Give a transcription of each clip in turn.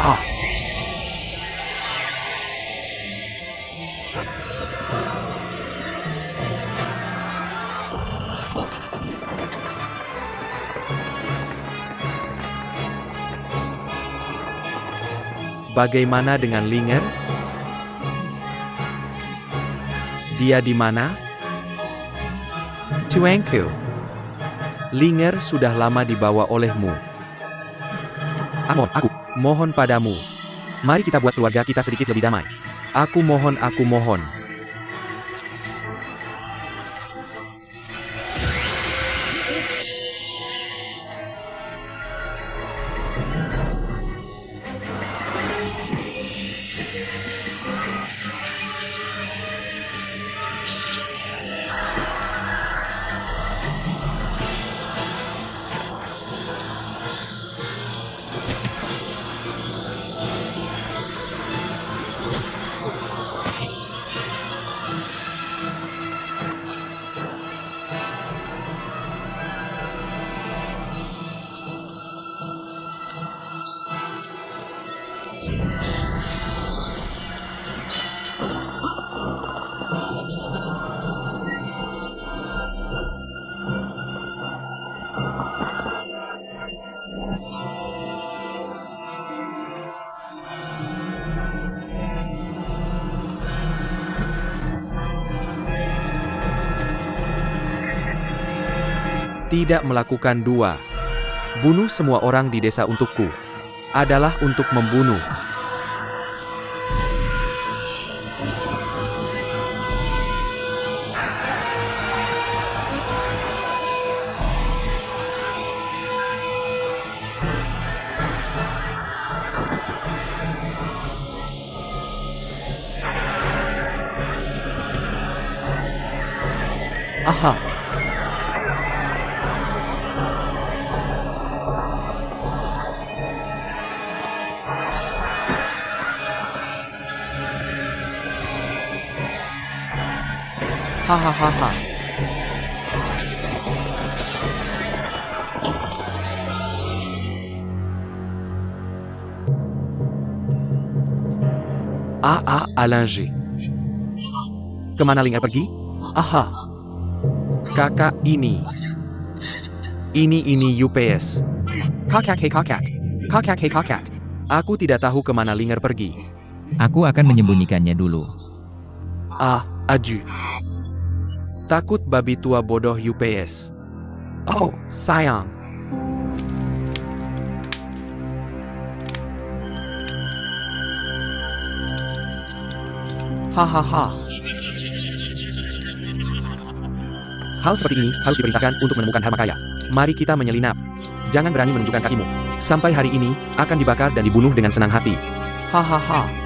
Ah, bagaimana dengan Linger? Dia di mana? Tuanku. Linger sudah lama dibawa olehmu. Aku mohon padamu. Mari kita buat keluarga kita sedikit lebih damai. Aku mohon, aku mohon. Tidak melakukan dua. Bunuh semua orang di desa untukku. Adalah untuk membunuh. Aha. Hahaha. Alanger. Kemana Linger pergi? Aha. Kakak ini. Ini UPS. Kakak. Kakak. Aku tidak tahu kemana Linger pergi. Aku akan menyembunyikannya dulu. Aju. Takut babi tua bodoh UPS. Oh, sayang. Hahaha. Hal seperti ini harus diperintahkan untuk menemukan harma kaya. Mari kita menyelinap. Jangan berani menunjukkan kakimu. Sampai hari ini, akan dibakar dan dibunuh dengan senang hati. Hahaha.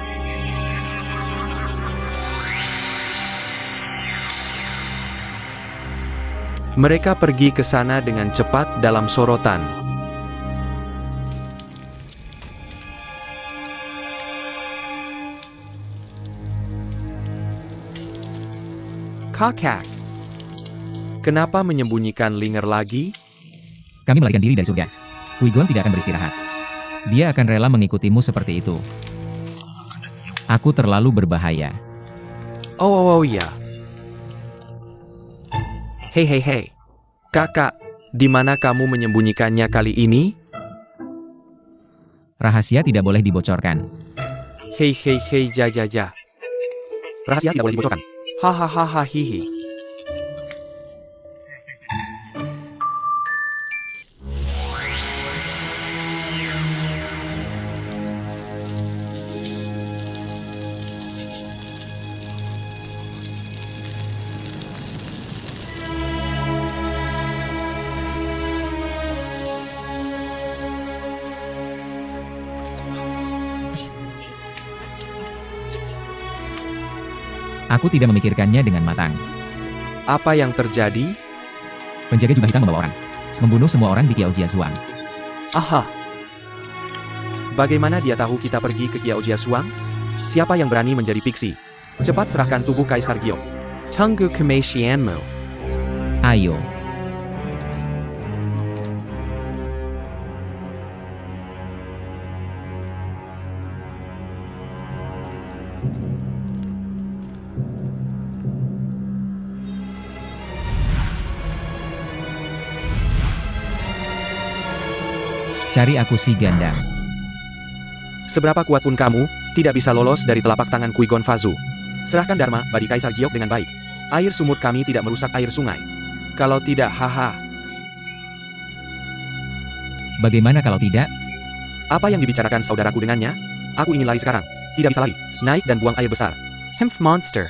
Mereka pergi ke sana dengan cepat dalam sorotan. Kakak. Kenapa menyembunyikan Linger lagi? Kami melarikan diri dari surga. Qui-Gon tidak akan beristirahat. Dia akan rela mengikutimu seperti itu. Aku terlalu berbahaya. Oh ya. Hei. Kakak, di mana kamu menyembunyikannya kali ini? Rahasia tidak boleh dibocorkan. Hei, ja. Rahasia tidak boleh dibocorkan. Hahaha hihi. Aku tidak memikirkannya dengan matang. Apa yang terjadi? Penjaga jubah hitam membawa orang. Membunuh semua orang di Kiao Jiazuang. Aha. Bagaimana dia tahu kita pergi ke Kiao Jiazuang? Siapa yang berani menjadi piksi? Cepat serahkan tubuh Kaisar Gyo. Tunggu kematianmu. Ayo. Cari aku si Gandam. Seberapa kuat pun kamu, tidak bisa lolos dari telapak tangan Qui Gon Fazu. Serahkan Dharma Badi Kaisar Giok dengan baik. Air sumur kami tidak merusak air sungai. Kalau tidak, haha. Bagaimana kalau tidak? Apa yang dibicarakan saudaraku dengannya? Aku ingin lari sekarang. Tidak bisa lari. Naik dan buang air besar. Hemph monster.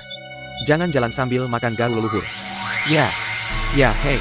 Jangan jalan sambil makan garu leluhur. Ya. Ya, hei.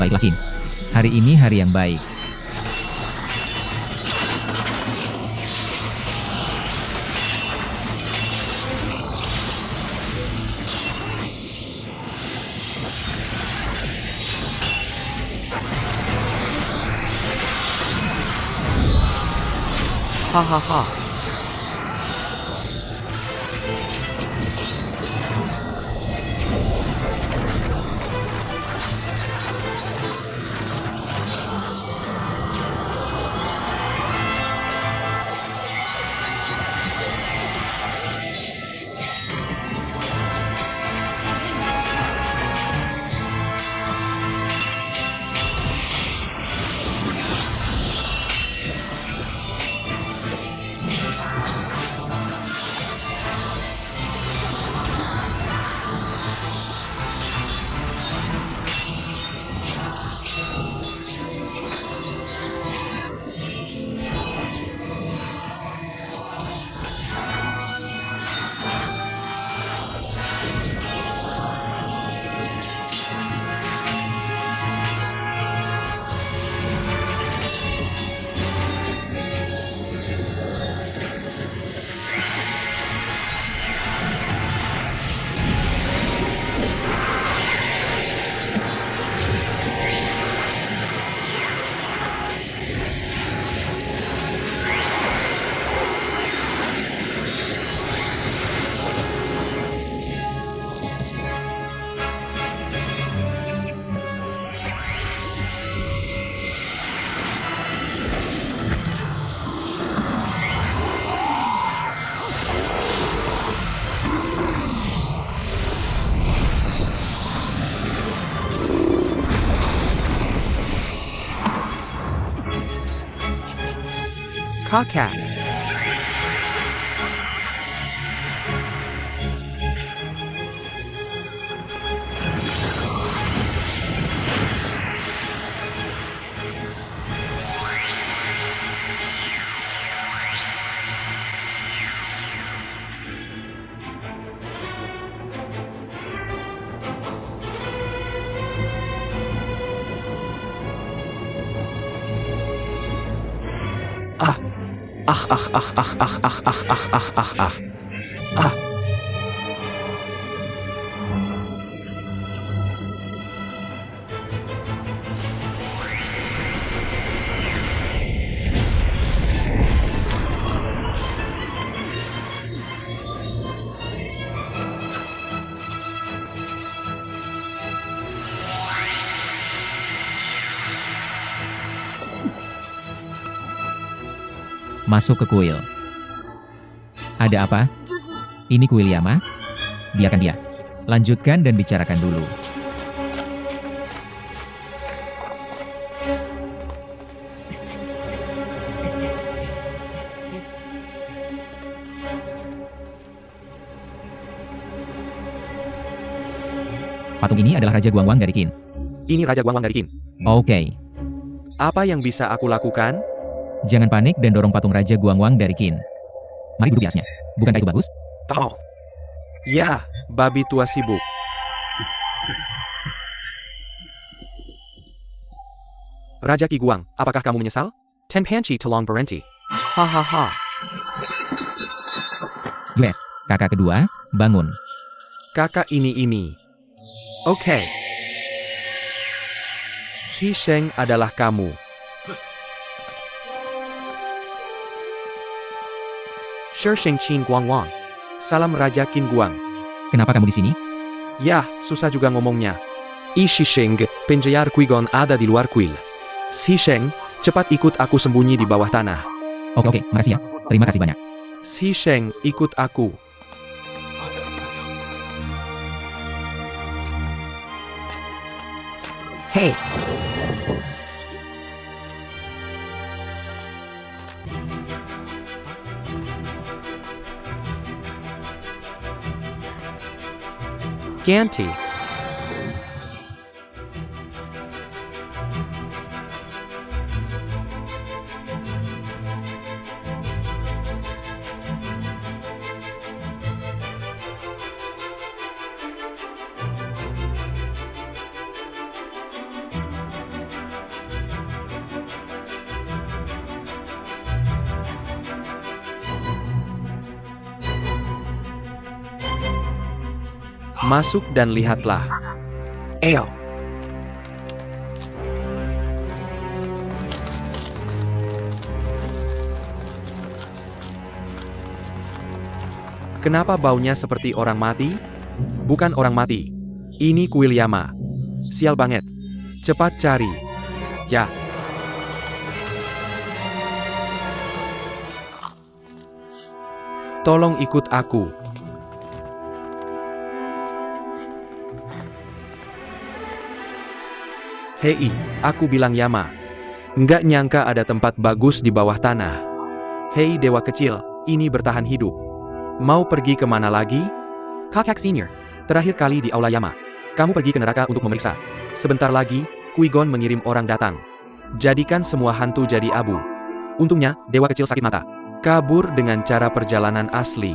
Baiklah Kin. Hari ini hari yang baik. Hahaha. Kakak. Ah. Ah ah ah ah ah ah ah ah ah ah ah. Ah. Masuk ke kuil. Ada apa? Ini kuil Yama? Biarkan dia. Lanjutkan dan bicarakan dulu. Patung ini adalah Raja Guangwang dari Qin. Ini Raja Guangwang dari Qin. Oke. Apa yang bisa aku lakukan? Jangan panik dan dorong patung Raja Guangwang dari Qin. Mari duduk di atasnya. Bukankah itu bagus? Oh. Ya, babi tua sibuk. Raja Qi Guang, apakah kamu menyesal? Tenpanchi Telong Berhenti. Hahaha. US, kakak kedua, bangun. Kakak ini. Oke. Si Sheng adalah kamu. Shi Sheng Qin Guangwang. Salam Raja Qin Guang. Kenapa kamu di sini? Yah, susah juga ngomongnya. I Shi Sheng, penjayar Qui-Gon ada di luar kuil. Si Sheng, cepat ikut aku sembunyi di bawah tanah. Oke, makasih ya. Terima kasih banyak. Si Sheng, ikut aku. Hei. Ganti. Masuk dan lihatlah. Eo. Kenapa baunya seperti orang mati? Bukan orang mati. Ini kuil Yama. Sial banget. Cepat cari. Ya. Tolong ikut aku. Hei, aku bilang Yama. Nggak nyangka ada tempat bagus di bawah tanah. Hei dewa kecil, ini bertahan hidup. Mau pergi kemana lagi? Kakak senior, terakhir kali di Aula Yama. Kamu pergi ke neraka untuk memeriksa. Sebentar lagi, Qui-Gon mengirim orang datang. Jadikan semua hantu jadi abu. Untungnya, dewa kecil sakit mata. Kabur dengan cara perjalanan asli.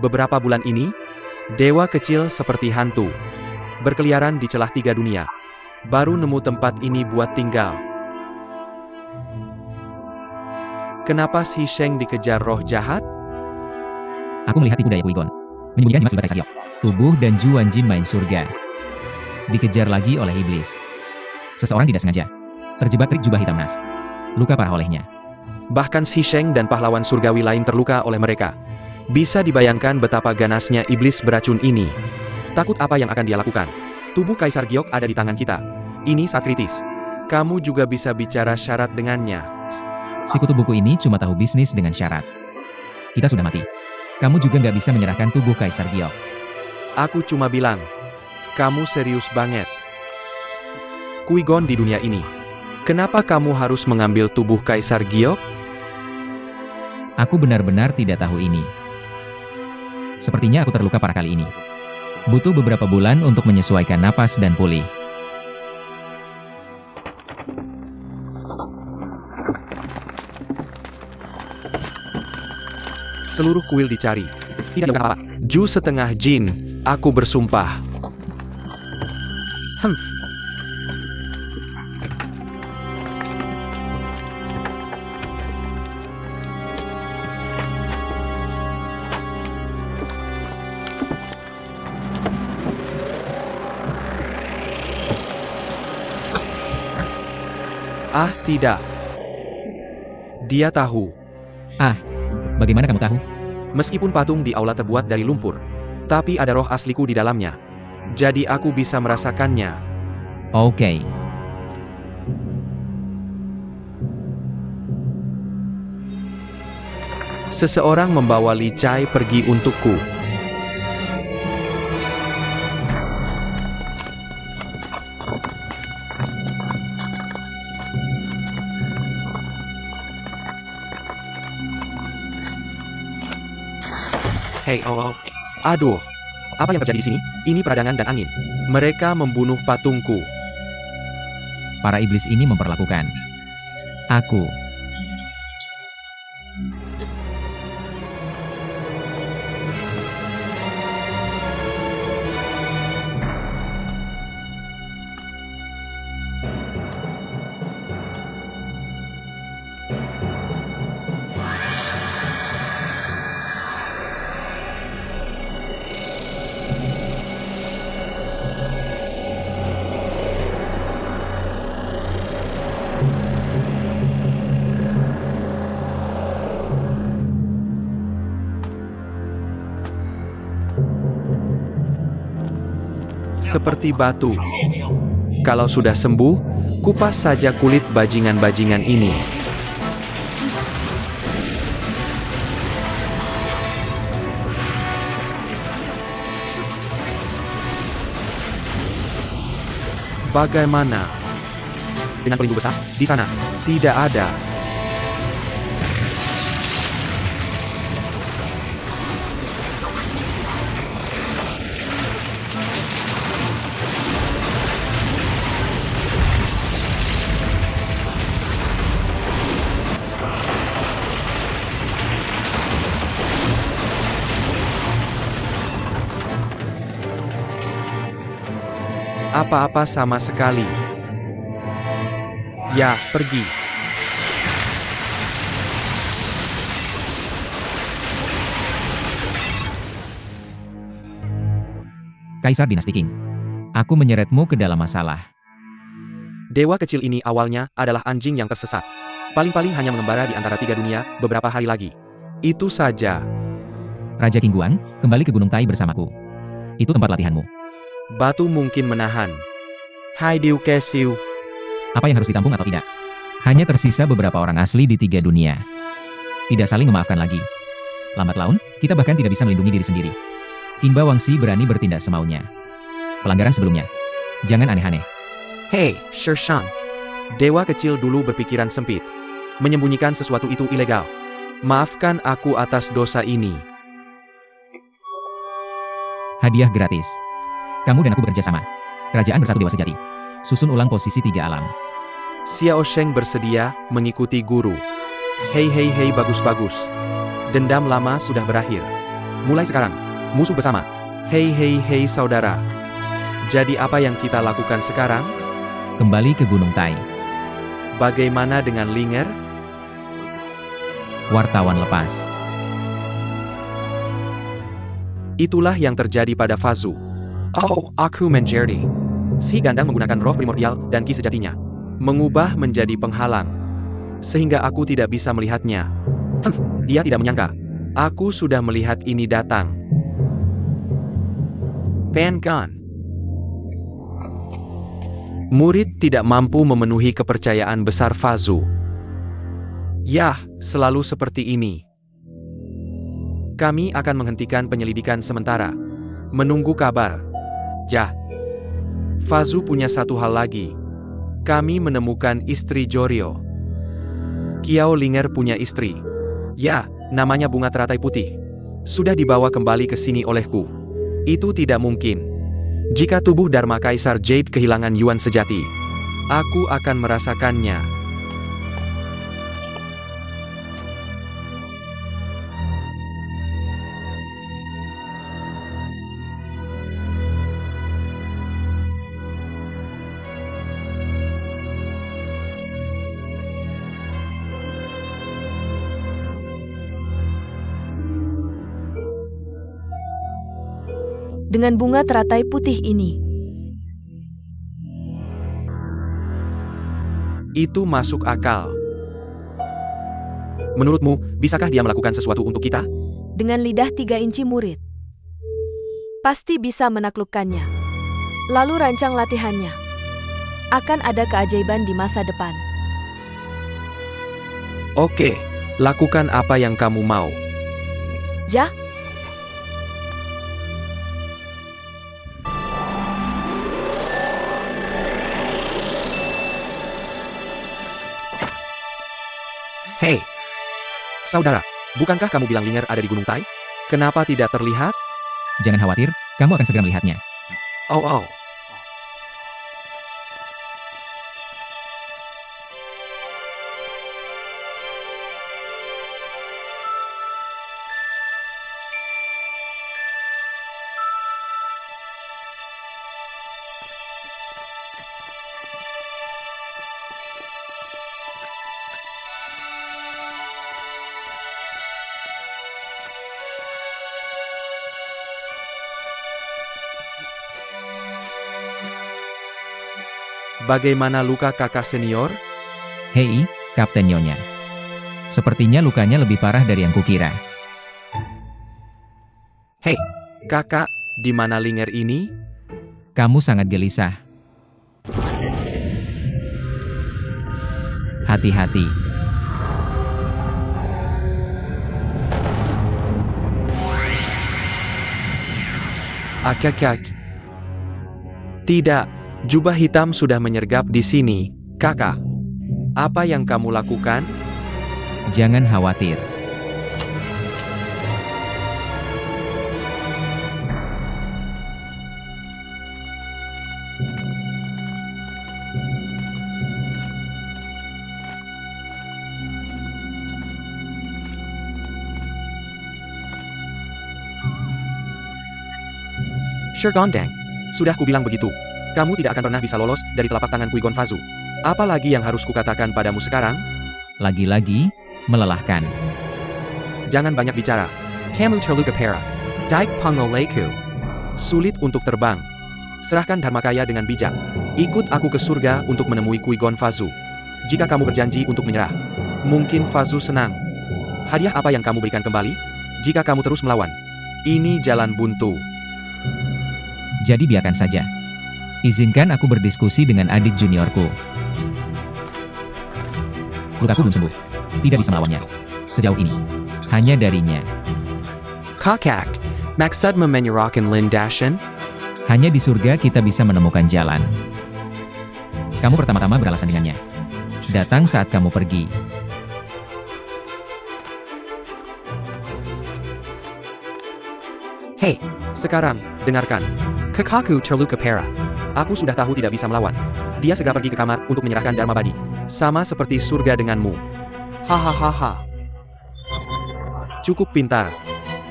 Beberapa bulan ini, dewa kecil seperti hantu. Berkeliaran di celah 3 dunia. Baru nemu tempat ini buat tinggal. Kenapa si Sheng dikejar roh jahat? Aku melihat tipu daya Qui-Gon. Menyembunyikan jimat sebagai Kaisar Giok. Tubuh dan Juan Jin main surga. Dikejar lagi oleh iblis. Seseorang tidak sengaja. Terjebak trik jubah hitam nas. Luka parah olehnya. Bahkan si Sheng dan pahlawan surgawi lain terluka oleh mereka. Bisa dibayangkan betapa ganasnya iblis beracun ini. Takut apa yang akan dia lakukan? Tubuh Kaisar Giok ada di tangan kita. Ini saat kritis. Kamu juga bisa bicara syarat dengannya. Si kutu buku ini cuma tahu bisnis dengan syarat. Kita sudah mati. Kamu juga nggak bisa menyerahkan tubuh Kaisar Giok. Aku cuma bilang, kamu serius banget. Qui-Gon di dunia ini. Kenapa kamu harus mengambil tubuh Kaisar Giok? Aku benar-benar tidak tahu ini. Sepertinya aku terluka parah kali ini. Butuh beberapa bulan untuk menyesuaikan napas dan pulih. Seluruh kuil dicari. Tidak ada apa-apa. Ju setengah jin, aku bersumpah. Ah, tidak. Dia tahu. Bagaimana kamu tahu? Meskipun patung di aula terbuat dari lumpur, tapi ada roh asliku di dalamnya. Jadi aku bisa merasakannya. Oke. Seseorang membawa Li Chai pergi untukku. Hei, oh. Aduh. Apa yang terjadi di sini? Ini peradangan dan angin. Mereka membunuh patungku. Para iblis ini memperlakukan aku. Seperti batu. Kalau sudah sembuh, kupas saja kulit bajingan-bajingan ini. Bagaimana dengan pelindung besar di sana? Tidak ada. Apa-apa sama sekali. Ya, pergi. Kaisar Dinasti Qing. Aku menyeretmu ke dalam masalah. Dewa kecil ini awalnya adalah anjing yang tersesat. Paling-paling hanya mengembara di antara tiga dunia beberapa hari lagi. Itu saja. Raja Qing Guang, kembali ke Gunung Tai bersamaku. Itu tempat latihanmu. Batu mungkin menahan. Hai Diu Kesiu. Apa yang harus ditampung atau tidak? Hanya tersisa beberapa orang asli di tiga dunia. Tidak saling memaafkan lagi. Lambat laun, kita bahkan tidak bisa melindungi diri sendiri. King Bawangsi berani bertindak semaunya. Pelanggaran sebelumnya. Jangan aneh-aneh. Hei, Shershang. Dewa kecil dulu berpikiran sempit. Menyembunyikan sesuatu itu ilegal. Maafkan aku atas dosa ini. Hadiah gratis. Kamu dan aku bekerja sama. Kerajaan bersatu dewa sejati. Susun ulang posisi tiga alam. Xiao Sheng bersedia mengikuti guru. Hei hei hei, bagus-bagus. Dendam lama sudah berakhir. Mulai sekarang, musuh bersama. Hei hei hei saudara. Jadi apa yang kita lakukan sekarang? Kembali ke Gunung Tai. Bagaimana dengan Linger? Wartawan lepas. Itulah yang terjadi pada Fazu. Oh, aku menjadi. Si Gandang menggunakan roh primordial dan ki sejatinya. Mengubah menjadi penghalang. Sehingga aku tidak bisa melihatnya. Dia tidak menyangka. Aku sudah melihat ini datang. Penkan. Murid tidak mampu memenuhi kepercayaan besar Fazu. Yah, selalu seperti ini. Kami akan menghentikan penyelidikan sementara. Menunggu kabar. Jah. Fazu punya satu hal lagi. Kami menemukan istri Jorio. Kiao Linger punya istri. Ya, namanya bunga teratai putih. Sudah dibawa kembali ke sini olehku. Itu tidak mungkin. Jika tubuh Dharma Kaisar Jade kehilangan Yuan sejati, aku akan merasakannya. Dengan bunga teratai putih ini. Itu masuk akal. Menurutmu, bisakah dia melakukan sesuatu untuk kita? Dengan lidah 3 inci murid. Pasti bisa menaklukkannya. Lalu rancang latihannya. Akan ada keajaiban di masa depan. Oke, lakukan apa yang kamu mau. Jah. Hei, saudara, bukankah kamu bilang Linger ada di Gunung Tai? Kenapa tidak terlihat? Jangan khawatir, Kamu akan segera melihatnya. Oh oh. Bagaimana luka kakak senior? Hei, Kapten Nyonya. Sepertinya lukanya lebih parah dari yang kukira. Hei, kakak, di mana Linger ini? Kamu sangat gelisah. Hati-hati. Akak. Tidak, jubah hitam sudah menyergap di sini, kakak. Apa yang kamu lakukan? Jangan khawatir. Gondang, sudah kubilang begitu. Kamu tidak akan pernah bisa lolos dari telapak tangan Qui Gonfazu. Apalagi yang harus kukatakan padamu sekarang? Lagi-lagi, melelahkan. Jangan banyak bicara. Kamu terluka parah. Daik Pangoleku. Sulit untuk terbang. Serahkan Dharmakaya dengan bijak. Ikut aku ke surga untuk menemui Qui Gonfazu. Jika kamu berjanji untuk menyerah, mungkin Fazu senang. Hadiah apa yang kamu berikan kembali? Jika kamu terus melawan. Ini jalan buntu. Jadi biarkan saja. Izinkan aku berdiskusi dengan adik juniorku. Lukaku belum sembuh. Tidak bisa melawannya. Sejauh ini. Hanya darinya. Kakak, maksud menyerahkan Lindashan? Hanya di surga kita bisa menemukan jalan. Kamu pertama-tama beralasan dengannya. Datang saat kamu pergi. Hei, sekarang, dengarkan. Kakakku terluka parah. Aku sudah tahu tidak bisa melawan. Dia segera pergi ke kamar untuk menyerahkan Dharma Badi. Sama seperti surga denganmu. Hahaha. Cukup pintar.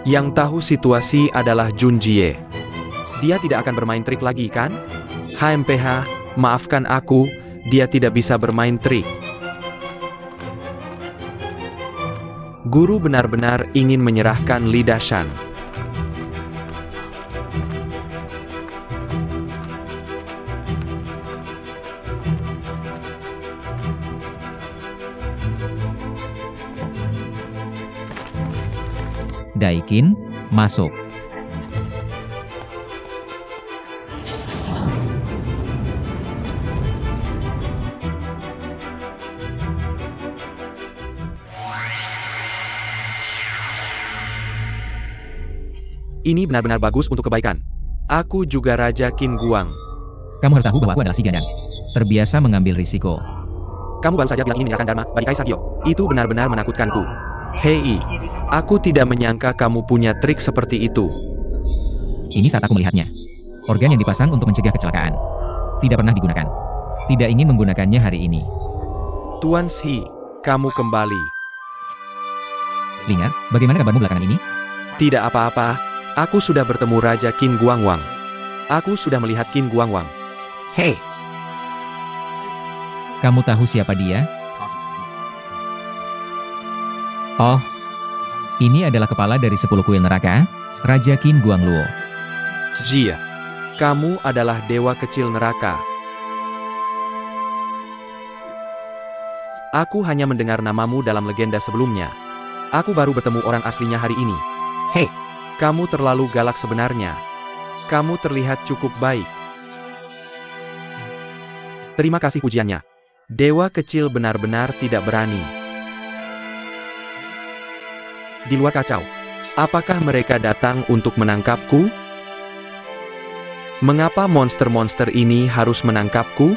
Yang tahu situasi adalah Junjie. Dia tidak akan bermain trik lagi, kan? HMPH, maafkan aku, dia tidak bisa bermain trik. Guru benar-benar ingin menyerahkan Lidashan. Daikin, masuk. Ini benar-benar bagus untuk kebaikan. Aku juga Raja Qin Guang. Kamu harus tahu bahwa aku adalah si Gandang. Terbiasa mengambil risiko. Kamu baru saja bilang ingin menyerahkan Dharma Badi Kaisar Gyo. Itu benar-benar menakutkanku. Hei, aku tidak menyangka kamu punya trik seperti itu. Ini saat aku melihatnya. Organ yang dipasang untuk mencegah kecelakaan. Tidak pernah digunakan. Tidak ingin menggunakannya hari ini. Tuan Shi, kamu kembali. Linger, bagaimana kabarmu belakangan ini? Tidak apa-apa, aku sudah bertemu Raja Qin Guangwang. Aku sudah melihat Qin Guangwang. Hei, Kamu tahu siapa dia? Oh, ini adalah kepala dari 10 kuil neraka, Raja Qin Guangluo. Jia, kamu adalah dewa kecil neraka. Aku hanya mendengar namamu dalam legenda sebelumnya. Aku baru bertemu orang aslinya hari ini. Hei, kamu terlalu galak sebenarnya. Kamu terlihat cukup baik. Terima kasih pujiannya. Dewa kecil benar-benar tidak berani. Di luar kacau. Apakah mereka datang untuk menangkapku? Mengapa monster-monster ini harus menangkapku?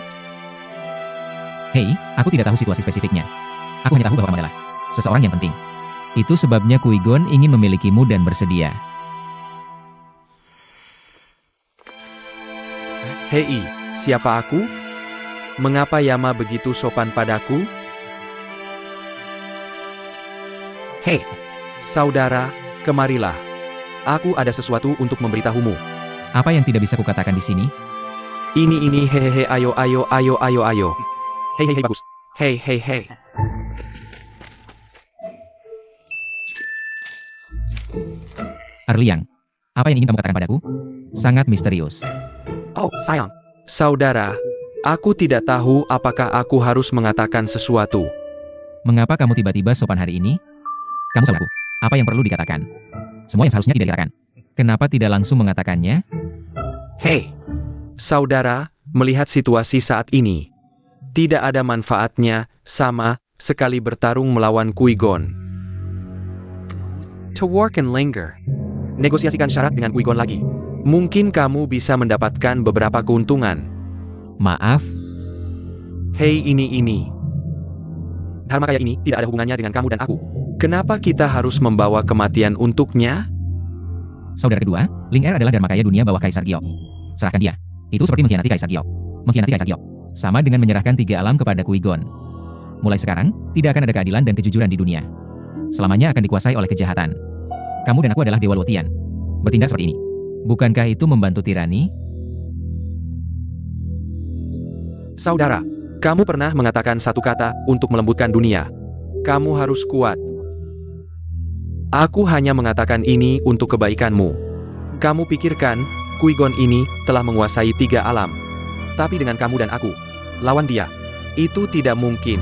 Hei, aku tidak tahu situasi spesifiknya. Aku hanya tahu bahwa kamu adalah seseorang yang penting. Itu sebabnya Qui Gon ingin memilikimu dan bersedia. Hei, siapa aku? Mengapa Yama begitu sopan padaku? Hei, saudara, kemarilah. Aku ada sesuatu untuk memberitahumu. Apa yang tidak bisa kukatakan di sini? Ini hehehe ayo. Hei bagus. Hei. Arliang, apa yang ingin kamu katakan padaku? Sangat misterius. Oh, sayang. Saudara, aku tidak tahu apakah aku harus mengatakan sesuatu. Mengapa kamu tiba-tiba sopan hari ini? Kamu saudaraku. Apa yang perlu dikatakan? Semua yang seharusnya tidak dikatakan. Kenapa tidak langsung mengatakannya? Hei, saudara, melihat situasi saat ini, tidak ada manfaatnya sama sekali bertarung melawan Qui-Gon. To work and linger. Negosiasikan syarat dengan Qui-Gon lagi. Mungkin kamu bisa mendapatkan beberapa keuntungan. Maaf, Hei ini. Dharmakaya ini tidak ada hubungannya dengan kamu dan aku. Kenapa kita harus membawa kematian untuknya? saudara kedua, Ling Er adalah Dharmakaya dunia bawah Kaisar Giok. Serahkan dia. Itu seperti mengkhianati Kaisar Giok. Mengkhianati Kaisar Giok sama dengan menyerahkan 3 alam kepada Qui-Gon. Mulai sekarang, tidak akan ada keadilan dan kejujuran di dunia. Selamanya akan dikuasai oleh kejahatan. Kamu dan aku adalah Dewa Luotian. Bertindak seperti ini. Bukankah itu membantu tirani? Saudara, kamu pernah mengatakan satu kata untuk melembutkan dunia. Kamu harus kuat. Aku hanya mengatakan ini untuk kebaikanmu. Kamu pikirkan, Qui-Gon ini telah menguasai 3 alam. Tapi dengan kamu dan aku, lawan dia, itu tidak mungkin.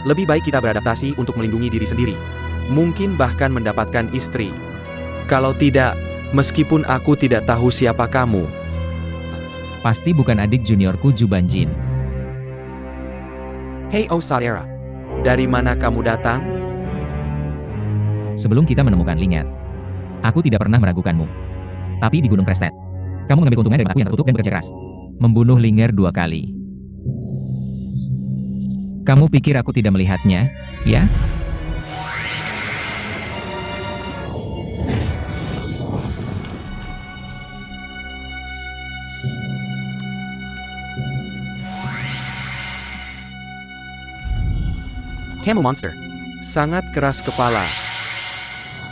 Lebih baik kita beradaptasi untuk melindungi diri sendiri. Mungkin bahkan mendapatkan istri. Kalau tidak, meskipun aku tidak tahu siapa kamu. Pasti bukan adik juniorku Jubanjin. Hei saudara, dari mana kamu datang? Sebelum kita menemukan Lingat, aku tidak pernah meragukanmu. Tapi di Gunung Krestet, kamu mengambil keuntungan dari aku yang tertutup dan bekerja keras. Membunuh Linger 2 kali. Kamu pikir aku tidak melihatnya, ya? Kamu monster. Sangat keras kepala.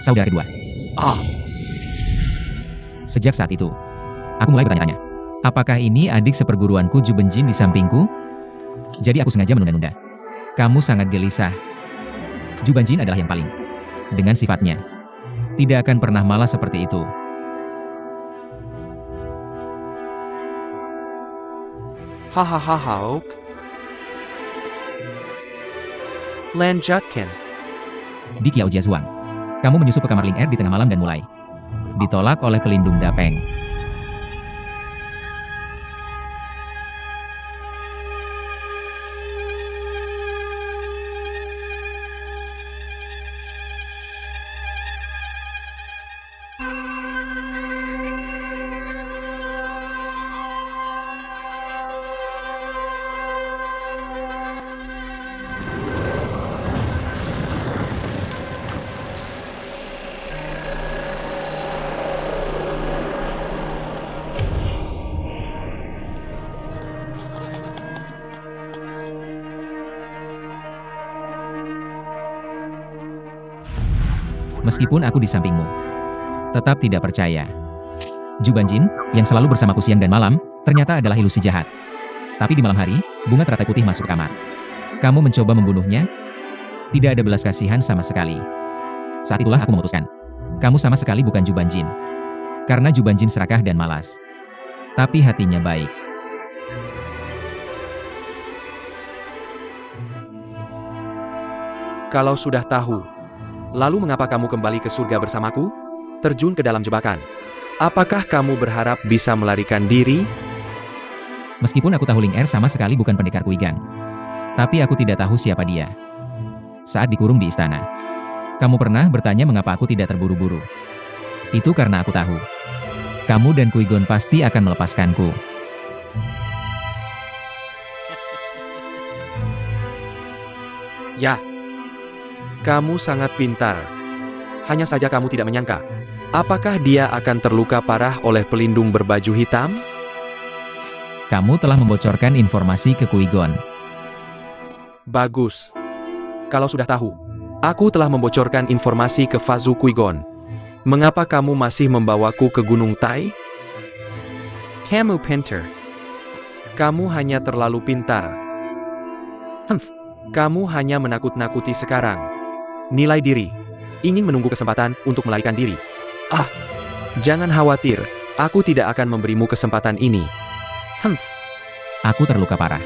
Saudara kedua. Sejak saat itu, aku mulai bertanya-tanya. Apakah ini adik seperguruanku Jubenjin di sampingku? Jadi aku sengaja menunda-nunda. Kamu sangat gelisah. Jubanjin adalah yang paling. Dengan sifatnya. Tidak akan pernah malas seperti itu. Hahaha. Lanjutkan. Di Kiao Jiazuang, kamu menyusup ke kamar Ling Er di tengah malam dan mulai ditolak oleh pelindung Dapeng. Meskipun aku di sampingmu, tetap tidak percaya. Jubanjin, yang selalu bersamaku siang dan malam, ternyata adalah ilusi jahat. Tapi di malam hari, bunga teratai putih masuk ke kamar. Kamu mencoba membunuhnya? Tidak ada belas kasihan sama sekali. Saat itulah aku memutuskan. Kamu sama sekali bukan Jubanjin. Karena Jubanjin serakah dan malas. Tapi hatinya baik. Kalau sudah tahu, lalu mengapa kamu kembali ke surga bersamaku? Terjun ke dalam jebakan. Apakah kamu berharap bisa melarikan diri? Meskipun aku tahu Ling Er sama sekali bukan pendekar Kuigang. Tapi aku tidak tahu siapa dia. Saat dikurung di istana, kamu pernah bertanya mengapa aku tidak terburu-buru. Itu karena aku tahu. Kamu dan Qui-Gon pasti akan melepaskanku. Ya. Kamu sangat pintar. Hanya saja kamu tidak menyangka. Apakah dia akan terluka parah oleh pelindung berbaju hitam? Kamu telah membocorkan informasi ke Qui-Gon. Bagus. Kalau sudah tahu, aku telah membocorkan informasi ke Fazu Qui-Gon. Mengapa kamu masih membawaku ke Gunung Tai? Kamu pintar. Kamu hanya terlalu pintar. Kamu hanya menakut-nakuti sekarang. Nilai diri. Ingin menunggu kesempatan untuk melarikan diri. Jangan khawatir. Aku tidak akan memberimu kesempatan ini. Aku terluka parah.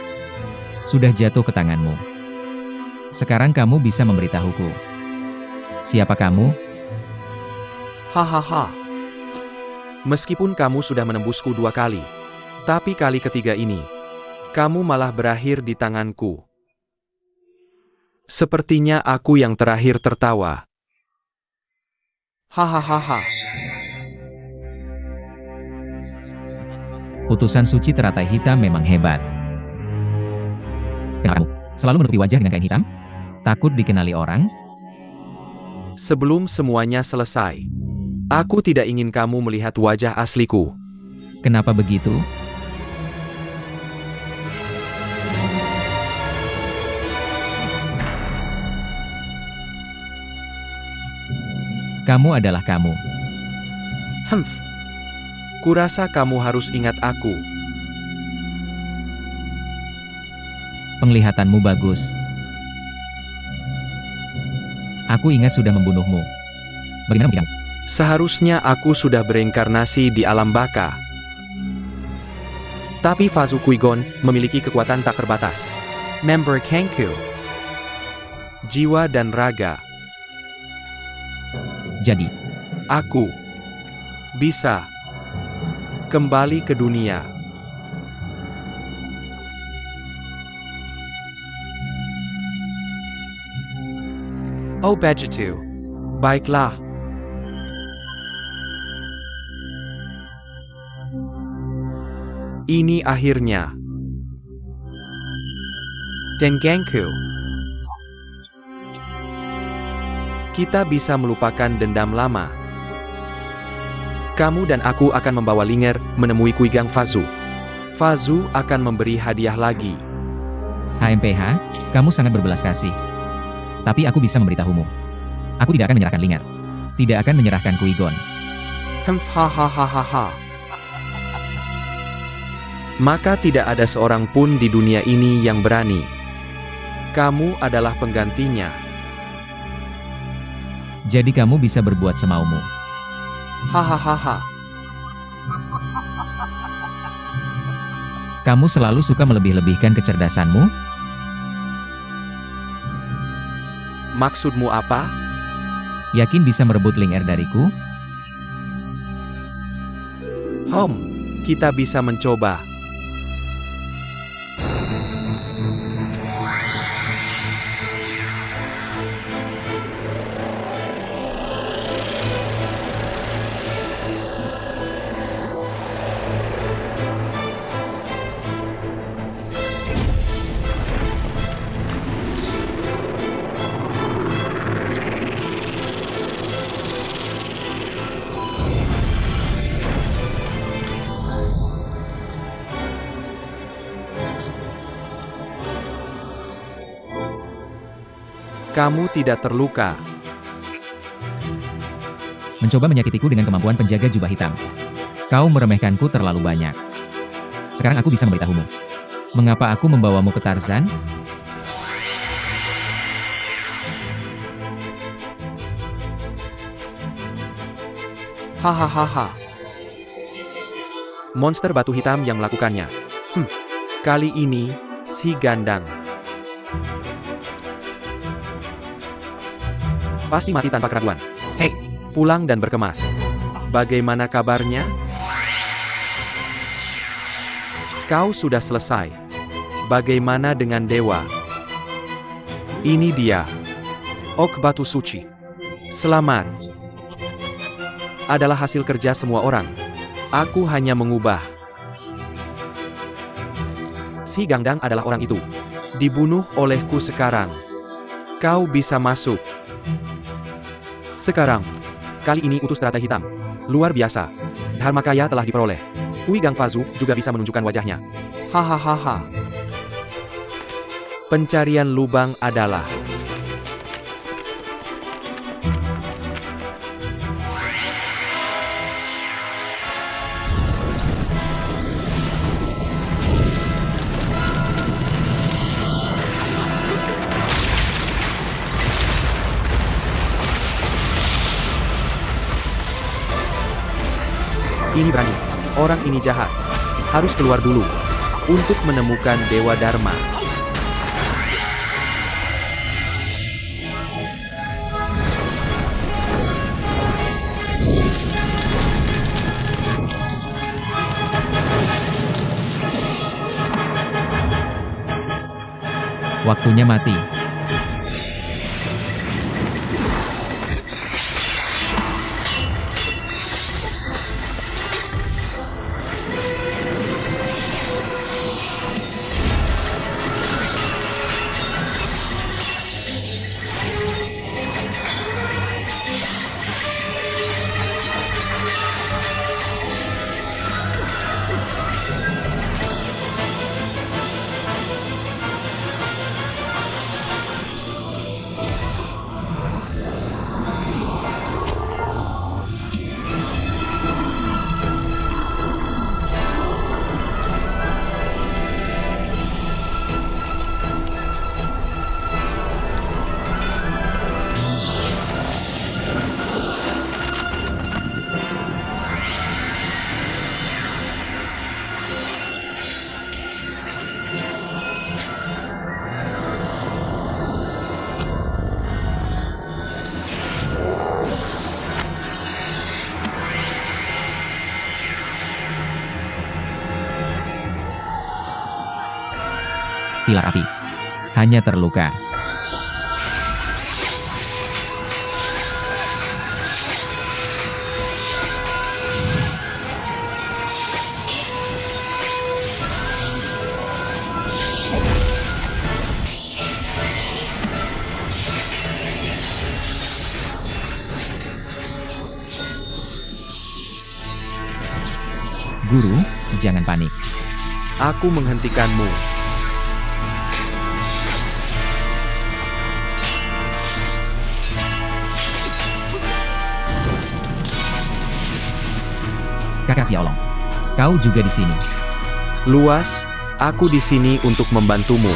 Sudah jatuh ke tanganmu. Sekarang kamu bisa memberitahuku. Siapa kamu? Hahaha. Meskipun kamu sudah menembusku 2 kali, tapi kali ketiga ini, kamu malah berakhir di tanganku. Sepertinya aku yang terakhir tertawa. Hahaha. Utusan suci teratai hitam memang hebat. Kenapa kamu selalu menutupi wajah dengan kain hitam? Takut dikenali orang? Sebelum semuanya selesai, aku tidak ingin kamu melihat wajah asliku. Kenapa begitu? Kamu adalah kamu. Kurasa kamu harus ingat aku. Penglihatanmu bagus. Aku ingat sudah membunuhmu. Bagaimana mungkin kamu? Seharusnya aku sudah bereinkarnasi di alam baka. Tapi Fazu Qui-Gon memiliki kekuatan tak terbatas. Member Kenku. Jiwa dan raga. Jadi, Aku bisa kembali ke dunia. Oh begitu. Baiklah. Ini akhirnya. Denggenku. Kita bisa melupakan dendam lama. Kamu dan aku akan membawa Linger menemui Kuigang Fazu. Fazu akan memberi hadiah lagi. HMPH, kamu sangat berbelas kasih. Tapi aku bisa memberitahumu. Aku tidak akan menyerahkan Linger. Tidak akan menyerahkan Qui-Gon. Hahaha. Maka tidak ada seorang pun di dunia ini yang berani. Kamu adalah penggantinya. Jadi kamu bisa berbuat semaumu. Hahaha. Kamu selalu suka melebih-lebihkan kecerdasanmu? Maksudmu apa? Yakin bisa merebut Linger dariku? Kita bisa mencoba. Kamu tidak terluka. Mencoba menyakitiku dengan kemampuan penjaga jubah hitam. Kau meremehkanku terlalu banyak. Sekarang aku bisa memberitahumu. Mengapa aku membawamu ke Tarzan? Hahaha. Monster batu hitam yang melakukannya. Kali ini, si Gandang. Pasti mati tanpa keraguan. Hei, pulang dan berkemas. Bagaimana kabarnya? Kau sudah selesai. Bagaimana dengan dewa? Ini dia. Ok batu suci. Selamat. Adalah hasil kerja semua orang. Aku hanya mengubah. Si Gangdang adalah orang itu. Dibunuh olehku sekarang. Kau bisa masuk. Sekarang. Kali ini utus teratai hitam. Luar biasa. Dharmakaya telah diperoleh. Hui Gangfazu juga bisa menunjukkan wajahnya. Hahaha. Pencarian lubang adalah ini berani. Orang ini jahat. Harus keluar dulu untuk menemukan Dewa Dharma. Waktunya mati. Pilar api hanya terluka. Guru, jangan panik. Aku menghentikanmu. Kakak Xiaolong, kau juga di sini. Luas, aku di sini untuk membantumu.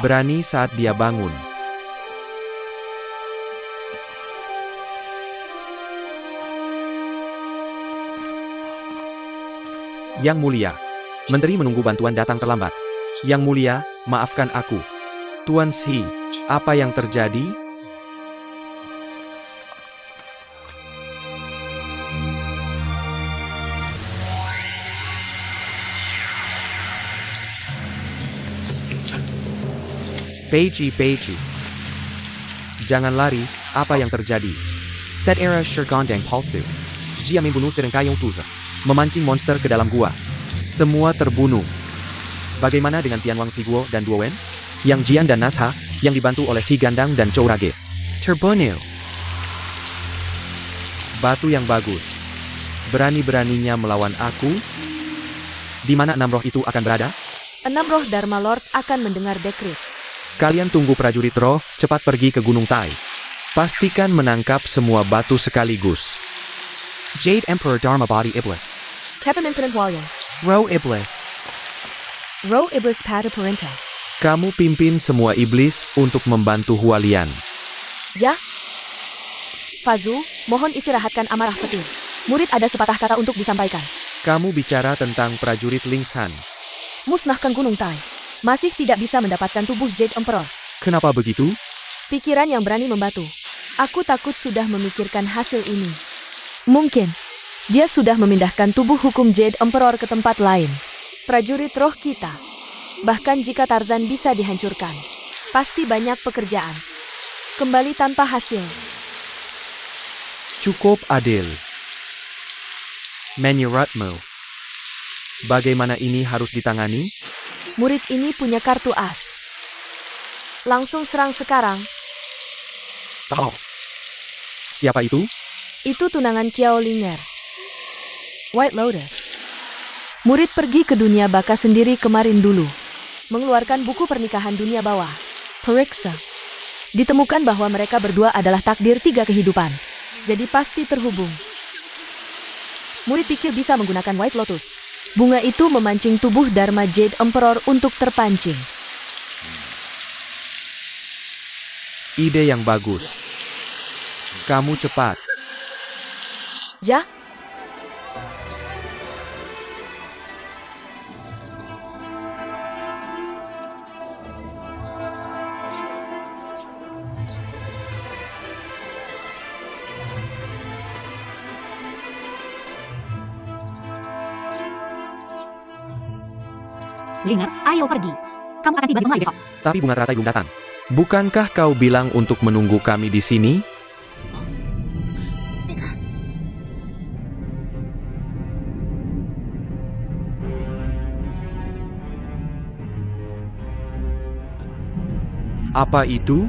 Berani saat dia bangun. Yang Mulia, Menteri menunggu bantuan datang terlambat. Yang Mulia, maafkan aku. Tuan Shi, apa yang terjadi? Peiji. Jangan lari, apa yang terjadi? Set era Shirgondang Palsu. Jia membunuh Serengkayong Tuza. Memancing monster ke dalam gua. Semua terbunuh. Bagaimana dengan Tianwang Siguo dan Duowen? Yang Jian dan Nasha, yang dibantu oleh Si Gandang dan Chourage. Terbunuh. Batu yang bagus. Berani-beraninya melawan aku? Di mana 6 roh itu akan berada? 6 roh Dharma Lord akan mendengar dekrit. Kalian tunggu prajurit roh, cepat pergi ke Gunung Tai. Pastikan menangkap semua batu sekaligus. Jade Emperor Dharma Body Iblis. Captain Infinite Walian. Ro Iblis. Roh Iblis Pada Parenta. Kamu pimpin semua iblis untuk membantu Hualian. Ja? Fazu, mohon istirahatkan amarah petir. Murid ada sepatah kata untuk disampaikan. Kamu bicara tentang prajurit Lingshan. Musnahkan Gunung Tai. Masih tidak bisa mendapatkan tubuh Jade Emperor. Kenapa begitu? Pikiran yang berani membatu. Aku takut sudah memikirkan hasil ini. Mungkin, dia sudah memindahkan tubuh hukum Jade Emperor ke tempat lain. Prajurit roh kita. Bahkan jika Tarzan bisa dihancurkan, pasti banyak pekerjaan. Kembali tanpa hasil. Cukup adil. Menurutmu, bagaimana ini harus ditangani? Murid ini punya kartu as. Langsung serang sekarang. Tahu. Siapa itu? Itu tunangan Qiao Linger. White Lotus. Murid pergi ke dunia baka sendiri kemarin dulu. Mengeluarkan buku pernikahan dunia bawah. Periksa. Ditemukan bahwa mereka berdua adalah takdir 3 kehidupan. Jadi pasti terhubung. Murid pikir bisa menggunakan White Lotus. Bunga itu memancing tubuh Dharma Jade Emperor untuk terpancing. Ide yang bagus. Kamu cepat. Ja? Linger, ayo pergi. Kamu akan tiba di Mumbai besok. Tapi bunga teratai belum datang. Bukankah kau bilang untuk menunggu kami di sini? Apa itu?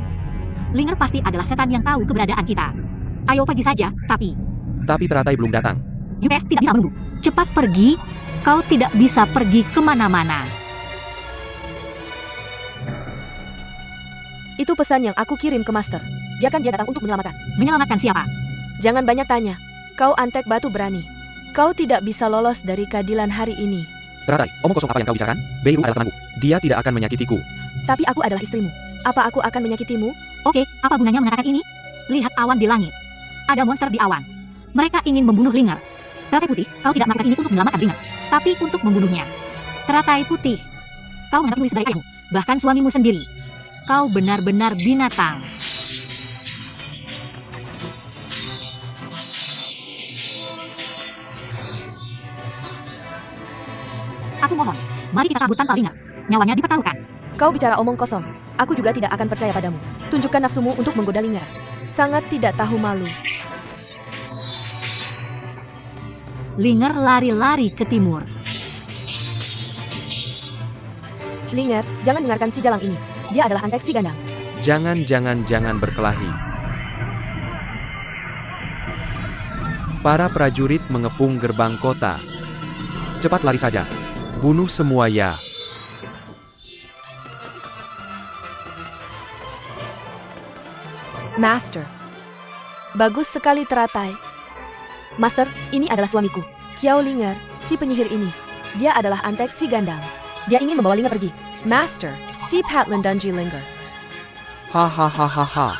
Linger pasti adalah setan yang tahu keberadaan kita. Ayo pergi saja, tapi Tapi teratai belum datang. US tidak bisa menunggu. Cepat pergi, kau tidak bisa pergi kemana-mana. Itu pesan yang aku kirim ke Master. Biarkan dia datang untuk menyelamatkan. Menyelamatkan siapa? Jangan banyak tanya. Kau antek batu berani. Kau tidak bisa lolos dari keadilan hari ini. Teratai, omong kosong apa yang kau bicarakan? Beiru adalah temanku. Dia tidak akan menyakitiku. Tapi aku adalah istrimu. Apa aku akan menyakitimu? Oke, apa gunanya mengatakan ini? Lihat awan di langit. Ada monster di awan. Mereka ingin membunuh Linger. Teratai putih, kau tidak melakukan ini untuk menyelamatkan Linger, tapi untuk membunuhnya. Teratai putih, kau menganggap Louis sebagai ayahmu, bahkan suamimu sendiri. Kau benar-benar binatang. Aku mohon, mari kita kabur tanpa Linger. Nyawanya dipertaruhkan. Kau bicara omong kosong. Aku juga tidak akan percaya padamu. Tunjukkan nafsumu untuk menggoda Linger. Sangat tidak tahu malu. Linger lari-lari ke timur. Linger, jangan dengarkan si jalang ini. Dia adalah antek si gandang. Jangan berkelahi. Para prajurit mengepung gerbang kota. Cepat lari saja. Bunuh semua ya. Master. Bagus sekali teratai. Master, ini adalah suamiku. Qiao Linger, si penyihir ini. Dia adalah antek si gandang. Dia ingin membawa Linger pergi. Master, si Patlan Dunji Linger. Hahaha.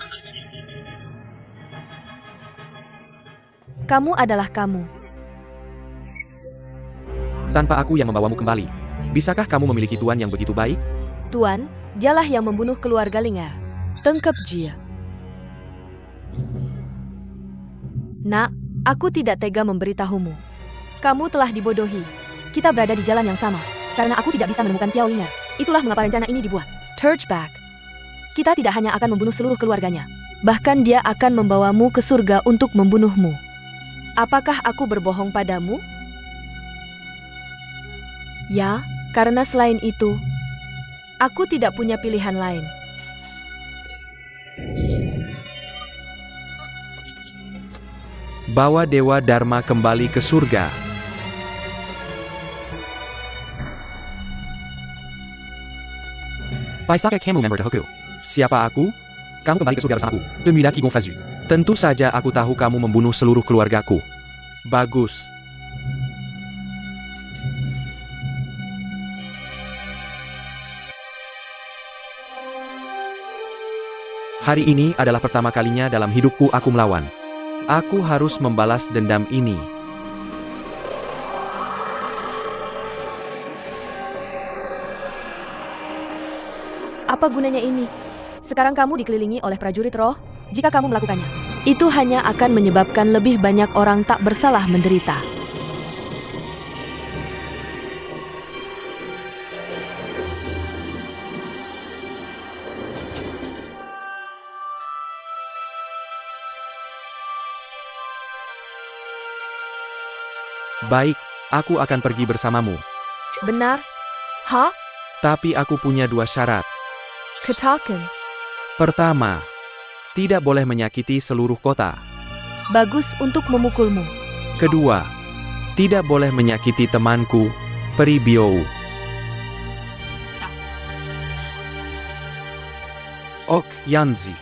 Kamu adalah kamu. Tanpa aku yang membawamu kembali. Bisakah kamu memiliki tuan yang begitu baik? Tuan, dialah yang membunuh keluarga Linger. Tangkap dia. Nak, aku tidak tega memberitahumu. Kamu telah dibodohi. Kita berada di jalan yang sama. Karena aku tidak bisa menemukan Qiao Linger. Itulah mengapa rencana ini dibuat. Turchback. Kita tidak hanya akan membunuh seluruh keluarganya. Bahkan dia akan membawamu ke surga untuk membunuhmu. Apakah aku berbohong padamu? Ya, karena selain itu, aku tidak punya pilihan lain. Bawa Dewa Dharma kembali ke surga. Paisake kamu member Hoku. Siapa aku? Kamu kembali ke surga bersamaku. Demi Daki Gonfazu. Tentu saja aku tahu kamu membunuh seluruh keluargaku. Bagus. Hari ini adalah pertama kalinya dalam hidupku aku melawan. Aku harus membalas dendam ini. Apa gunanya ini? Sekarang kamu dikelilingi oleh prajurit roh. Jika kamu melakukannya, itu hanya akan menyebabkan lebih banyak orang tak bersalah menderita. Baik, aku akan pergi bersamamu. Benar? Hah? Tapi aku punya 2 syarat. Katakan. Pertama, tidak boleh menyakiti seluruh kota. Bagus untuk memukulmu. Kedua, tidak boleh menyakiti temanku, Peri Biou. Ok Yanzi.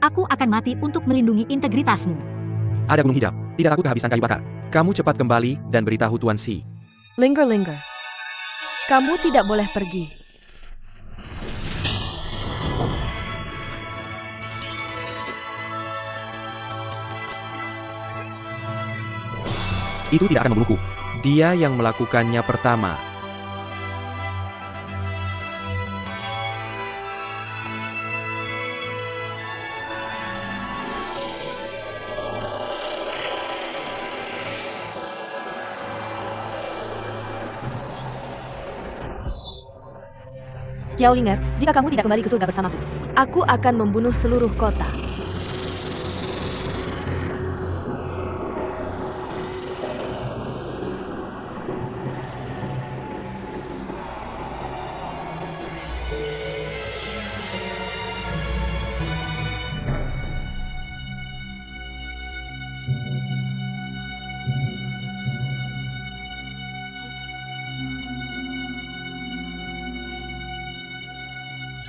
Aku akan mati untuk melindungi integritasmu. Ada gunung hijau, tidak takut kehabisan kayu bakar. Kamu cepat kembali dan beritahu Tuan Si. Linger. Kamu tidak boleh pergi. Itu tidak akan membunuhku. Dia yang melakukannya pertama. Xiao Linger, jika kamu tidak kembali ke surga bersamaku, aku akan membunuh seluruh kota.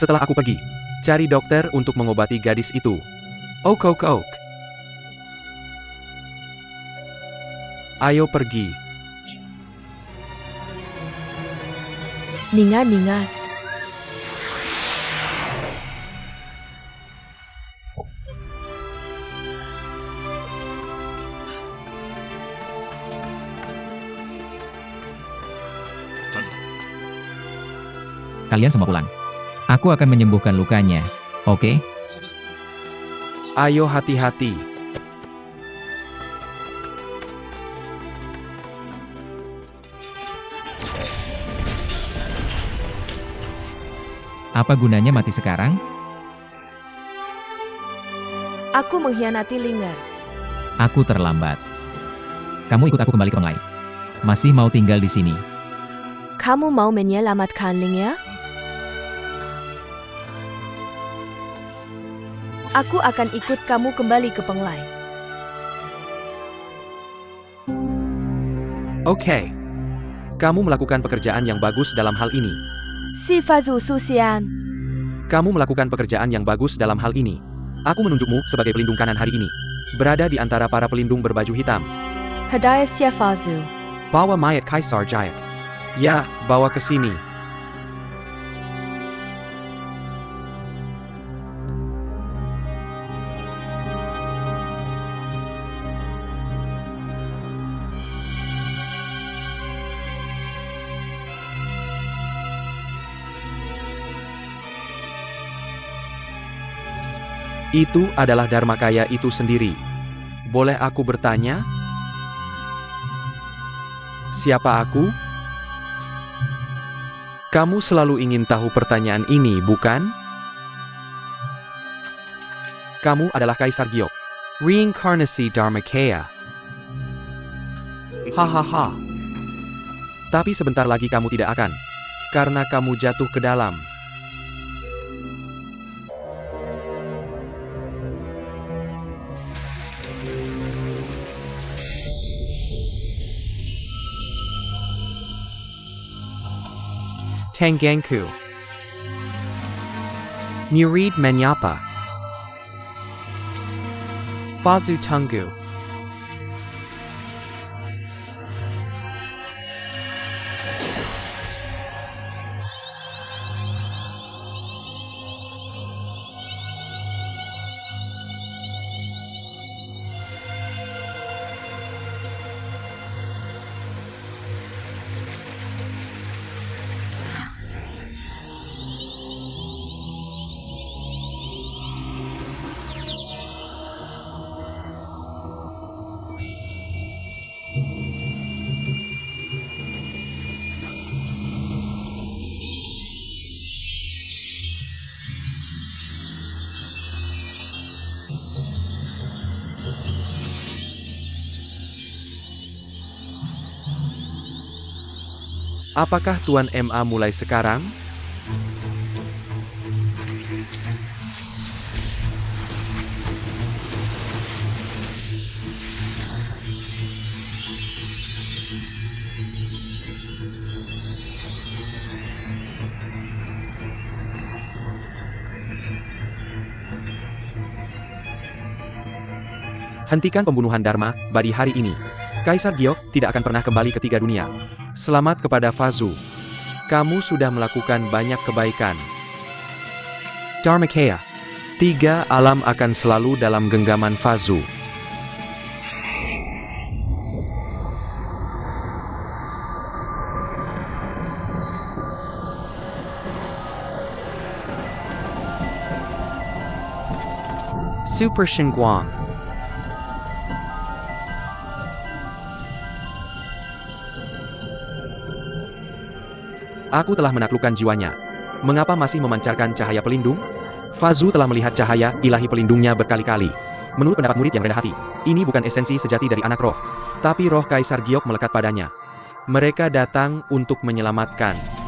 Setelah aku pergi, cari dokter untuk mengobati gadis itu. Ok. Ayo pergi. Ninga. Kalian semua pulang. Aku akan menyembuhkan lukanya, oke? Ayo hati-hati. Apa gunanya mati sekarang? Aku mengkhianati Linger. Aku terlambat. Kamu ikut aku kembali ke Penglai. Masih mau tinggal di sini. Kamu mau menyelamatkan Linger? Aku akan ikut kamu kembali ke Penglai. Oke. Kamu melakukan pekerjaan yang bagus dalam hal ini. Si Fazu Susian. Kamu melakukan pekerjaan yang bagus dalam hal ini. Aku menunjukmu sebagai pelindung kanan hari ini. Berada di antara para pelindung berbaju hitam. Hadiah Si Fazu. Bawa mayat Kaisar Jayak. Ya, bawa ke sini. Itu adalah Dharmakaya itu sendiri. Boleh aku bertanya? Siapa aku? Kamu selalu ingin tahu pertanyaan ini, bukan? Kamu adalah Kaisar Giok. Reinkarnasi Dharmakaya. Hahaha. Tapi sebentar lagi kamu tidak akan. Karena kamu jatuh ke dalam. Tangangku. Murid Menyapa. Fazu Tunggu. Apakah Tuan MA mulai sekarang? Hentikan pembunuhan Dharma, Badi hari ini. Kaisar Giok tidak akan pernah kembali ke tiga dunia. Selamat kepada Fazu. Kamu sudah melakukan banyak kebaikan. Dharmakaya. Tiga alam akan selalu dalam genggaman Fazu. Super Shinguang. Aku telah menaklukkan jiwanya. Mengapa masih memancarkan cahaya pelindung? Fazu telah melihat cahaya ilahi pelindungnya berkali-kali. Menurut pendapat murid yang rendah hati, ini bukan esensi sejati dari anak roh. Tapi roh Kaisar Giok melekat padanya. Mereka datang untuk menyelamatkan.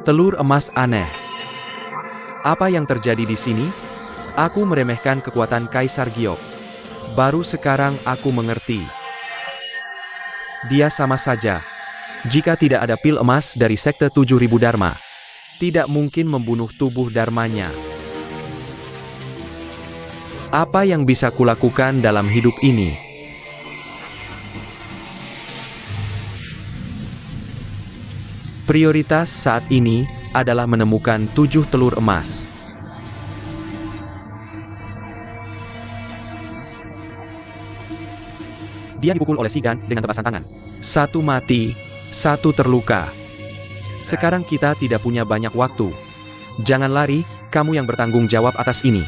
Telur emas aneh. Apa yang terjadi di sini? Aku meremehkan kekuatan Kaisar Giok. Baru sekarang aku mengerti. Dia sama saja. Jika tidak ada pil emas dari sekte 7000 Dharma, tidak mungkin membunuh tubuh Dharmanya. Apa yang bisa kulakukan dalam hidup ini? Prioritas saat ini adalah menemukan 7 telur emas. Dia dipukul oleh Sigan dengan tebasan tangan. Satu mati, satu terluka. Sekarang kita tidak punya banyak waktu. Jangan lari, kamu yang bertanggung jawab atas ini.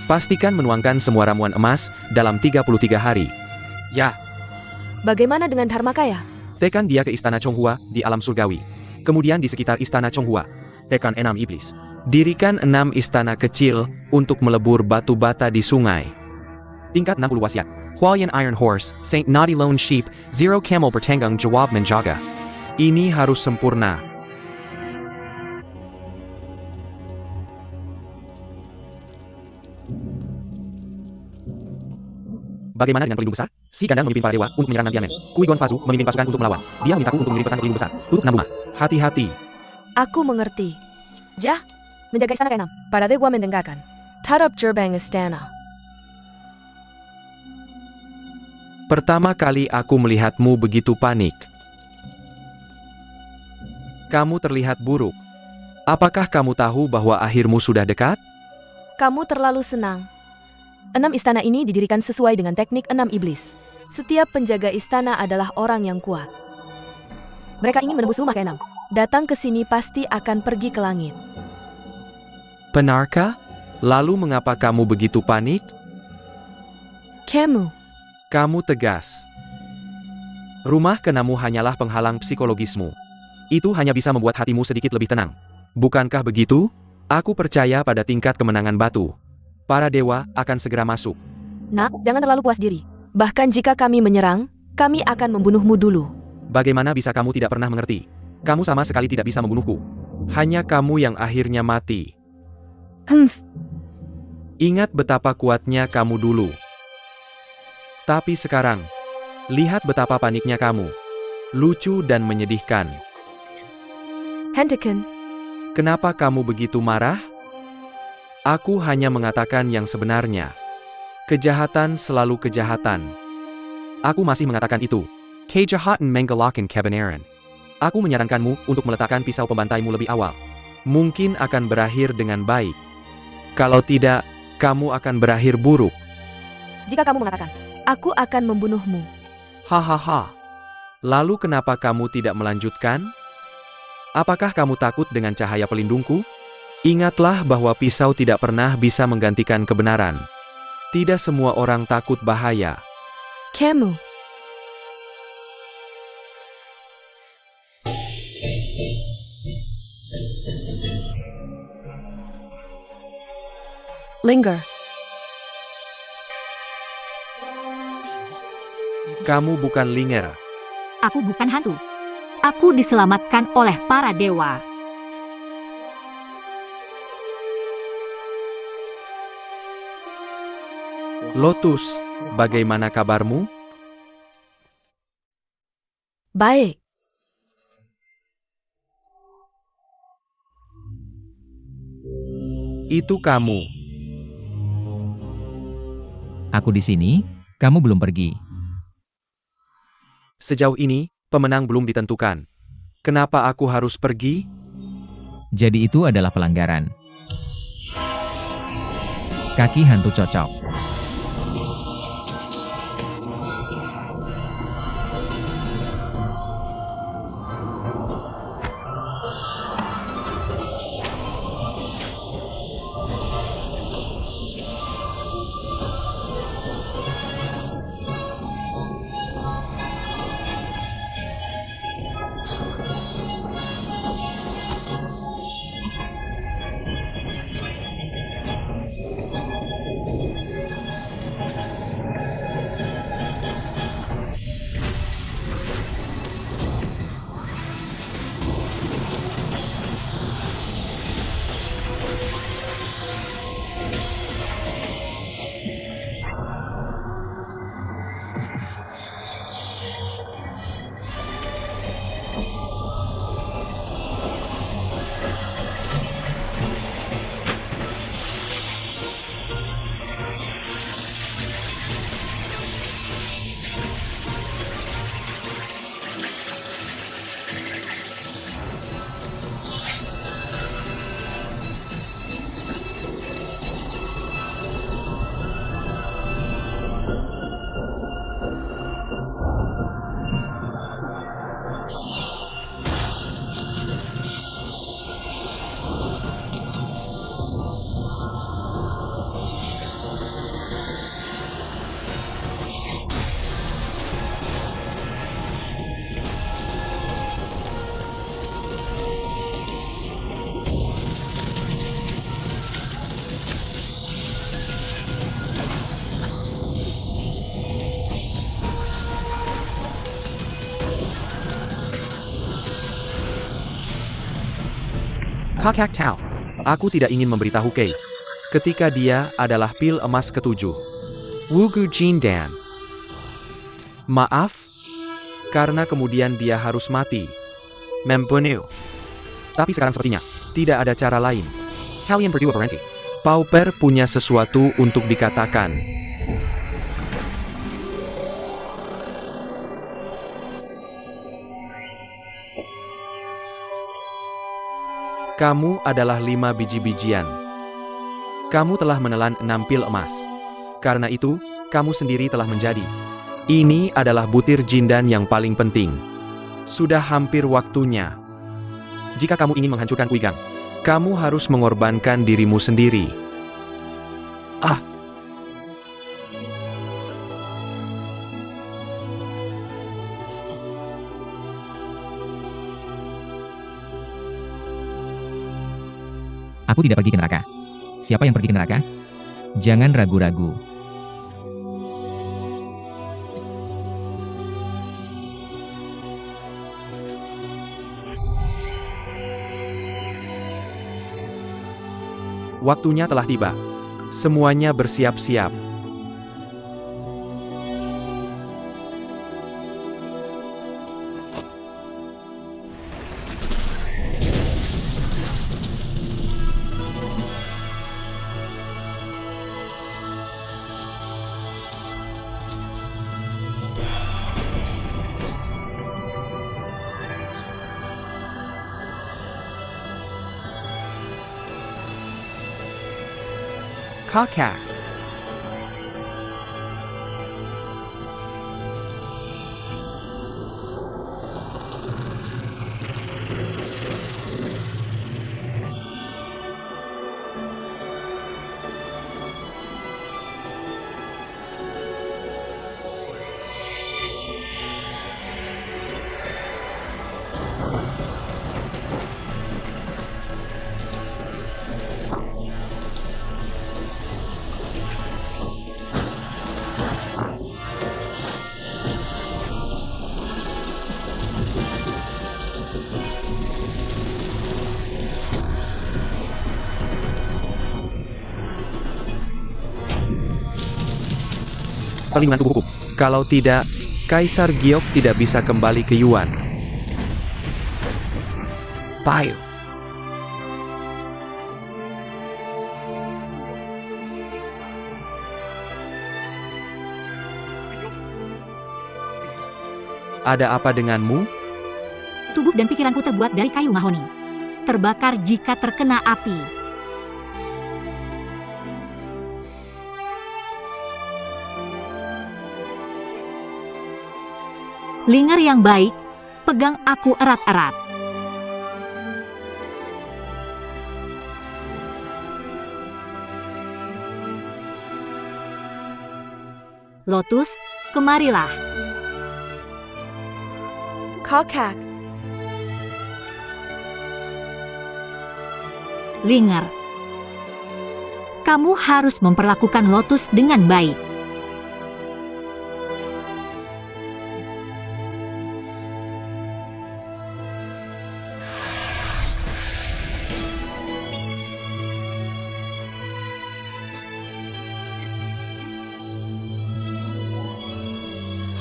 Pastikan menuangkan semua ramuan emas dalam 33 hari. Ya. Bagaimana dengan Dharmakaya? Tekan dia ke Istana Chonghua di alam surgawi. Kemudian di sekitar Istana Chonghua, tekan 6 iblis. Dirikan 6 istana kecil untuk melebur batu bata di sungai. Tingkat 60 wasiat. Hualyan Iron Horse, Saint Naughty Lone Sheep, Zero Camel bertanggung jawab menjaga. Ini harus sempurna. Bagaimana dengan pelindung besar? Si Gandang memimpin para dewa untuk menyerang Nantiamen. Qui-Gon Fazu memimpin pasukan untuk melawan. Dia memintaku untuk mengirim pesan ke pelindung besar. Tutup 6 rumah. Hati-hati. Aku mengerti. Jah, menjaga istana ke-6. Para dewa mendengarkan. Tarap Gerbang Istana. Pertama kali aku melihatmu begitu panik. Kamu terlihat buruk. Apakah kamu tahu bahwa akhirmu sudah dekat? Kamu terlalu senang. 6 istana ini didirikan sesuai dengan teknik 6 iblis. Setiap penjaga istana adalah orang yang kuat. Mereka ingin menembus rumah ke-6. Datang ke sini pasti akan pergi ke langit. Benarkah? Lalu mengapa kamu begitu panik? Kamu tegas. Rumah ke-6 hanyalah penghalang psikologismu. Itu hanya bisa membuat hatimu sedikit lebih tenang. Bukankah begitu? Aku percaya pada tingkat kemenangan batu. Para dewa akan segera masuk. Nak, jangan terlalu puas diri. Bahkan jika kami menyerang, kami akan membunuhmu dulu. Bagaimana bisa kamu tidak pernah mengerti? Kamu sama sekali tidak bisa membunuhku. Hanya kamu yang akhirnya mati. Ingat betapa kuatnya kamu dulu. Tapi sekarang, lihat betapa paniknya kamu. Lucu dan menyedihkan. Henteken, Kenapa kamu begitu marah? Aku hanya mengatakan yang sebenarnya. Kejahatan selalu kejahatan. Aku masih mengatakan itu. Kejahatan menggalakan kebenaran. Aku menyarankanmu untuk meletakkan pisau pembantaimu lebih awal. Mungkin akan berakhir dengan baik. Kalau tidak, kamu akan berakhir buruk. jika kamu mengatakan, aku akan membunuhmu. Hahaha. Lalu kenapa kamu tidak melanjutkan? Apakah kamu takut dengan cahaya pelindungku? Ingatlah bahwa pisau tidak pernah bisa menggantikan kebenaran. Tidak semua orang takut bahaya. Kamu. Linger. Kamu bukan Linger. Aku bukan hantu. Aku diselamatkan oleh para dewa. Lotus, bagaimana kabarmu? Baik. Itu kamu. Aku di sini, kamu belum pergi. Sejauh ini, pemenang belum ditentukan. Kenapa aku harus pergi? Jadi itu adalah pelanggaran. Kaki hantu cocok. Kakak Tau. Aku tidak ingin memberitahu Kay. Ketika dia adalah pil emas ketujuh. Wugu Jindan. Maaf. Karena kemudian dia harus mati. Membunuh. Tapi sekarang sepertinya, tidak ada cara lain. Kalian berdua berhenti. Pauper punya sesuatu untuk dikatakan. Kamu adalah 5 biji-bijian. Kamu telah menelan 6 pil emas. Karena itu, kamu sendiri telah menjadi. Ini adalah butir jindan yang paling penting. Sudah hampir waktunya. Jika kamu ingin menghancurkan Uigang, kamu harus mengorbankan dirimu sendiri. Ah! Aku tidak pergi ke neraka. Siapa yang pergi ke neraka? Jangan ragu-ragu. Waktunya telah tiba. Semuanya bersiap-siap. Kakak. Perlindungan tubuh hukum. Kalau tidak, Kaisar Giok tidak bisa kembali ke Yuan. Bayu. Ada apa denganmu? Tubuh dan pikiranku terbuat dari kayu mahoni. Terbakar jika terkena api. Linger yang baik, pegang aku erat-erat. Lotus, kemarilah. Kakak. Linger, kamu harus memperlakukan Lotus dengan baik.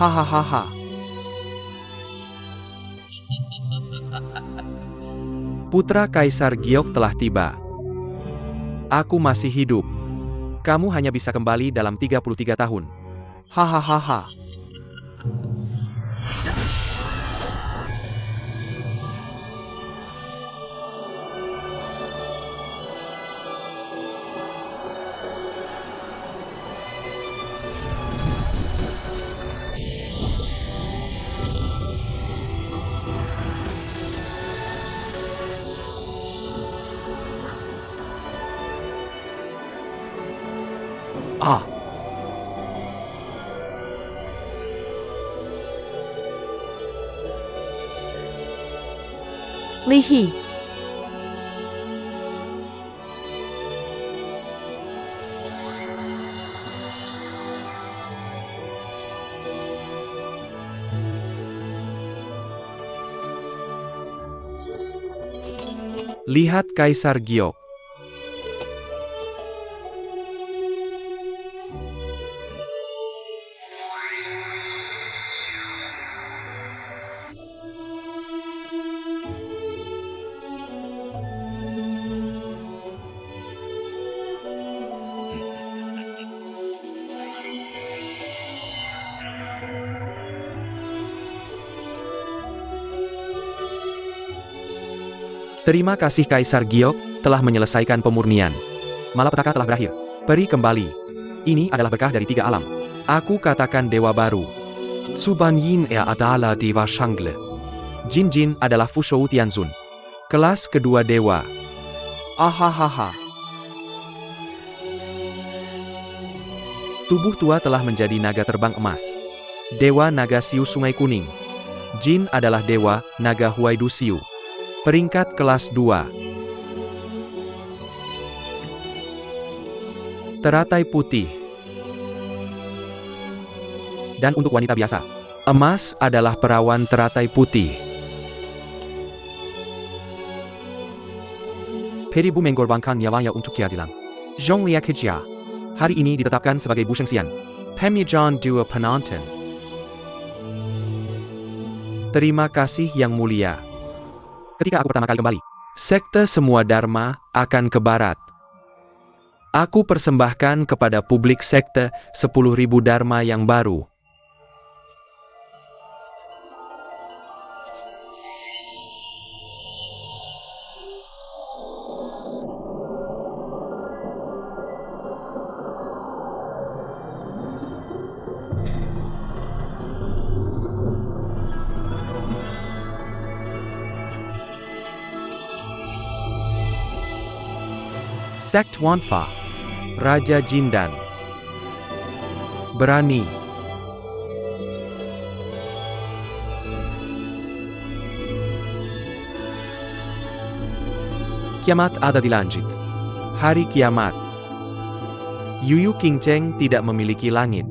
Hahaha. Putra Kaisar Giok telah tiba. Aku masih hidup. Kamu hanya bisa kembali dalam 33 tahun. Hahaha. Ah! Lihi. Lihat Kaisar Giok. Terima kasih Kaisar Giok, telah menyelesaikan pemurnian. Malapetaka telah berakhir. Peri kembali. Ini adalah berkah dari 3 alam. Aku katakan dewa baru. Suban Yin adalah dewa Shangle. Jin Jin adalah Fushou Tianzun. Kelas kedua dewa. Ahahaha. Tubuh tua telah menjadi naga terbang emas. Dewa Naga Siu Sungai Kuning. Jin adalah dewa Naga Huaidu Siu. Peringkat kelas 2. Teratai putih. Dan untuk wanita biasa, emas adalah perawan teratai putih. Peri Bu mengorbankan nyawanya untuk keadilan. Zhong Lia Kejia. Hari ini ditetapkan sebagai Bu Shengxian. Pemyajan dua penonton. Terima kasih Yang Mulia. Ketika aku pertama kali kembali, sekte semua Dharma akan ke barat. Aku persembahkan kepada publik sekte 10.000 Dharma yang baru. Sekt Wanfa, Raja Jindan. Berani. Kiamat ada di langit. Hari kiamat. Yuyu Qingcheng tidak memiliki langit.